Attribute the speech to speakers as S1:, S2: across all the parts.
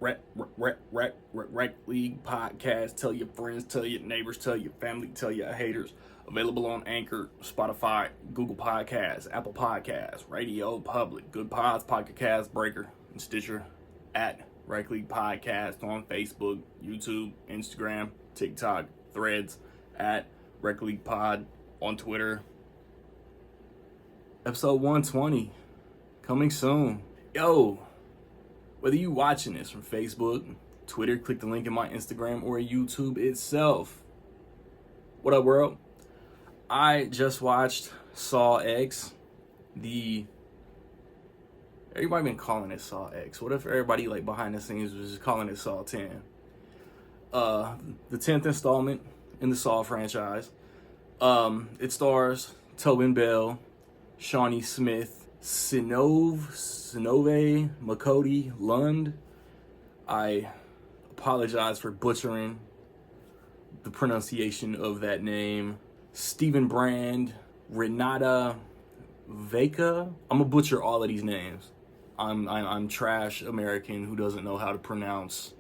S1: Rec League podcast. Tell your friends, tell your neighbors, tell your family, tell your haters. Available on Anchor, Spotify, Google Podcasts, Apple Podcasts, Radio Public, Good Pods, Pocket Cast, Breaker, and Stitcher. At Rec League Podcast on Facebook, YouTube, Instagram, TikTok, Threads. At Rec League Pod on Twitter. Episode 120 coming soon. Yo, whether you watching this from Facebook, Twitter, click the link in my Instagram, or YouTube itself. What up, world? I just watched Saw X. Everybody been calling it Saw X. What if everybody like behind the scenes was just calling it Saw 10? The 10th installment in the Saw franchise. It stars Tobin Bell, Shawnee Smith, Sinove Makodi Lund. I apologize for butchering the pronunciation of that name. Stephen Brand, Renata Veka. I'm gonna butcher all of these names. I'm trash American who doesn't know how to pronounce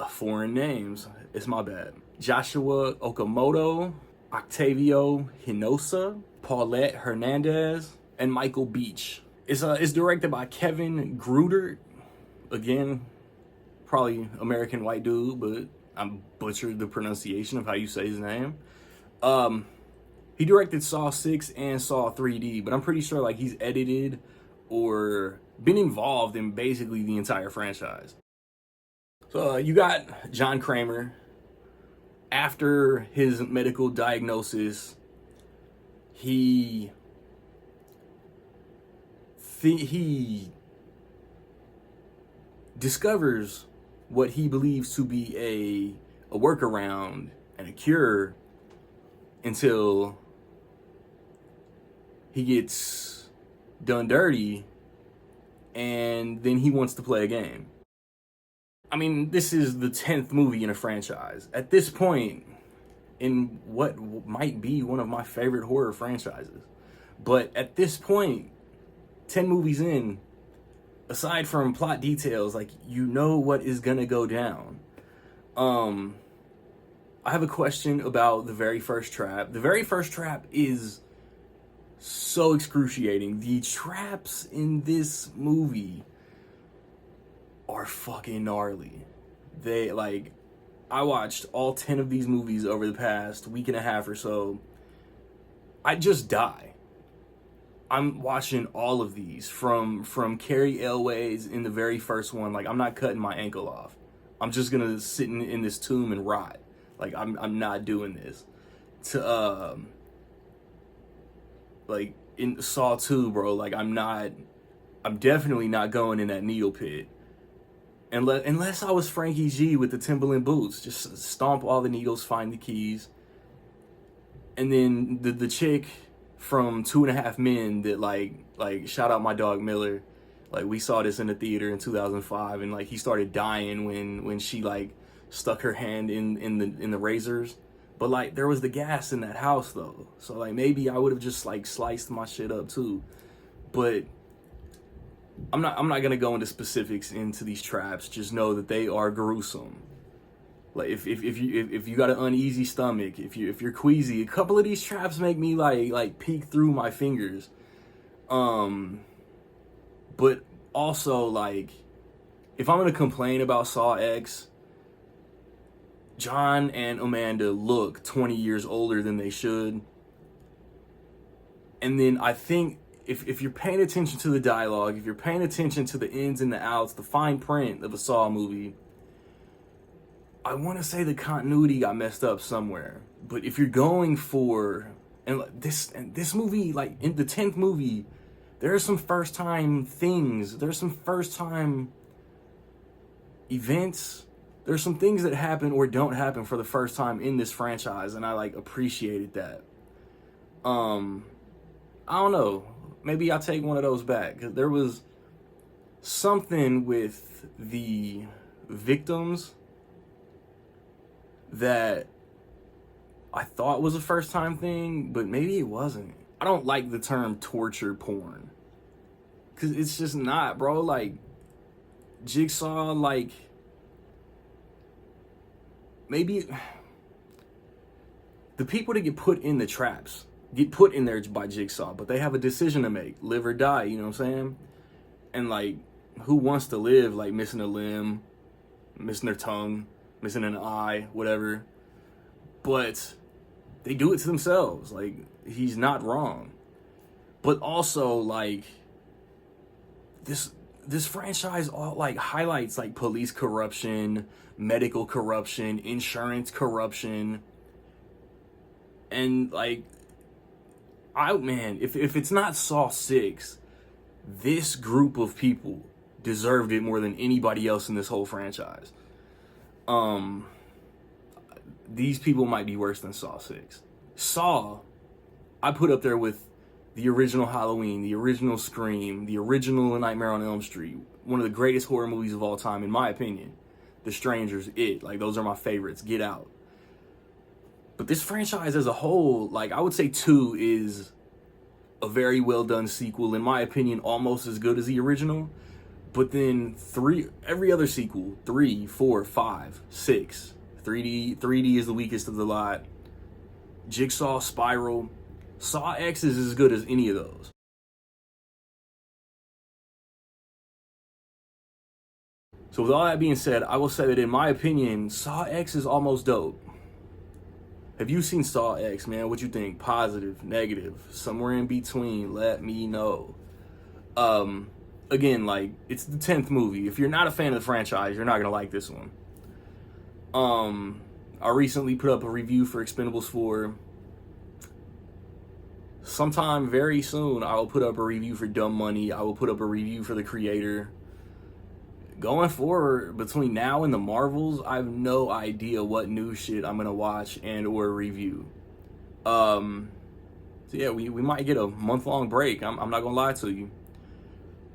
S1: foreign names. It's my bad. Joshua Okamoto, Octavio Hinosa, Paulette Hernandez, and Michael Beach. It's directed by Kevin Gruder. Again, probably American white dude, but I butchered the pronunciation of how you say his name. He directed Saw 6 and Saw 3D, but I'm pretty sure like he's edited or been involved in basically the entire franchise. So you got John Kramer. After his medical diagnosis, he discovers what he believes to be a workaround and a cure until he gets done dirty, and then he wants to play a game. I mean, this is the 10th movie in a franchise. At this point, in what might be one of my favorite horror franchises. But at this point, 10 movies in, aside from plot details, like, you know what is gonna go down. I have a question about the very first trap. The very first trap is so excruciating. The traps in this movie are fucking gnarly. I watched all 10 of these movies over the past week and a half or so. I just die. I'm watching all of these from Carrie Elways in the very first one. Like, I'm not cutting my ankle off. I'm just gonna sit in this tomb and rot. Like, I'm not doing this. Like in Saw 2, bro, like I'm definitely not going in that needle pit. Unless I was Frankie G with the Timberland boots. Just stomp all the needles, find the keys. And then the chick from 2.5 Men that like shout out my dog Miller. Like, we saw this in the theater in 2005, and like he started dying when she like stuck her hand in the razors. But like there was the gas in that house though. So like maybe I would have just like sliced my shit up too. But I'm not gonna go into specifics into these traps. Just know that they are gruesome. Like if you got an uneasy stomach, if you're queasy, a couple of these traps make me like peek through my fingers. But also, like, if I'm gonna complain about Saw X, John and Amanda look 20 years older than they should. And then I think if you're paying attention to the dialogue, if you're paying attention to the ins and the outs, the fine print of a Saw movie, I want to say the continuity got messed up somewhere. But if you're going for this movie, like in the 10th movie, there are some first time things. There's some first time events. There's some things that happen or don't happen for the first time in this franchise, and I like appreciated that. I don't know. Maybe I'll take one of those back. 'Cause there was something with the victims that I thought was a first time thing, but maybe it wasn't. I don't like the term torture porn, because it's just not, bro. Like, Jigsaw, like, maybe the people that get put in the traps get put in there by Jigsaw, but they have a decision to make, live or die, you know what I'm saying? And, like, who wants to live, like, missing a limb, missing their tongue, missing an eye, whatever? But they do it to themselves. Like, he's not wrong. But also, like, this franchise all, like, highlights, like, police corruption, medical corruption, insurance corruption. And, like, if it's not Saw 6, this group of people deserved it more than anybody else in this whole franchise. These people might be worse than Saw 6. Saw, I put up there with the original Halloween, the original Scream, the original Nightmare on Elm Street, one of the greatest horror movies of all time, in my opinion. The Strangers, It, like, those are my favorites. Get Out. But this franchise as a whole, like, I would say 2 is a very well done sequel, in my opinion, almost as good as the original. But then every other sequel, 3, 4, 5, 6, 3D is the weakest of the lot. Jigsaw, Spiral, Saw X is as good as any of those. So with all that being said, I will say that in my opinion, Saw X is almost dope. Have you seen Saw X, man? What you think? Positive, negative, somewhere in between? Let me know. Again, like, it's the 10th movie. If you're not a fan of the franchise, you're not gonna like this one. I recently put up a review for Expendables 4. Sometime very soon, I will put up a review for Dumb Money. I will put up a review for The Creator. Going forward, between now and the Marvels, I have no idea what new shit I'm gonna watch and or review. So yeah, we might get a month-long break. I'm not gonna lie to you.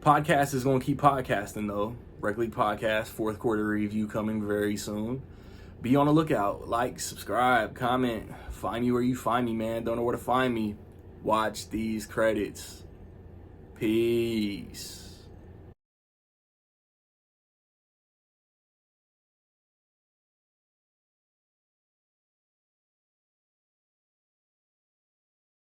S1: Podcast is gonna keep podcasting though. Rec League Podcast, 4th quarter review coming very soon. Be on the lookout. Like, subscribe, comment. Find me where you find me, man. Don't know where to find me. Watch these credits. Peace.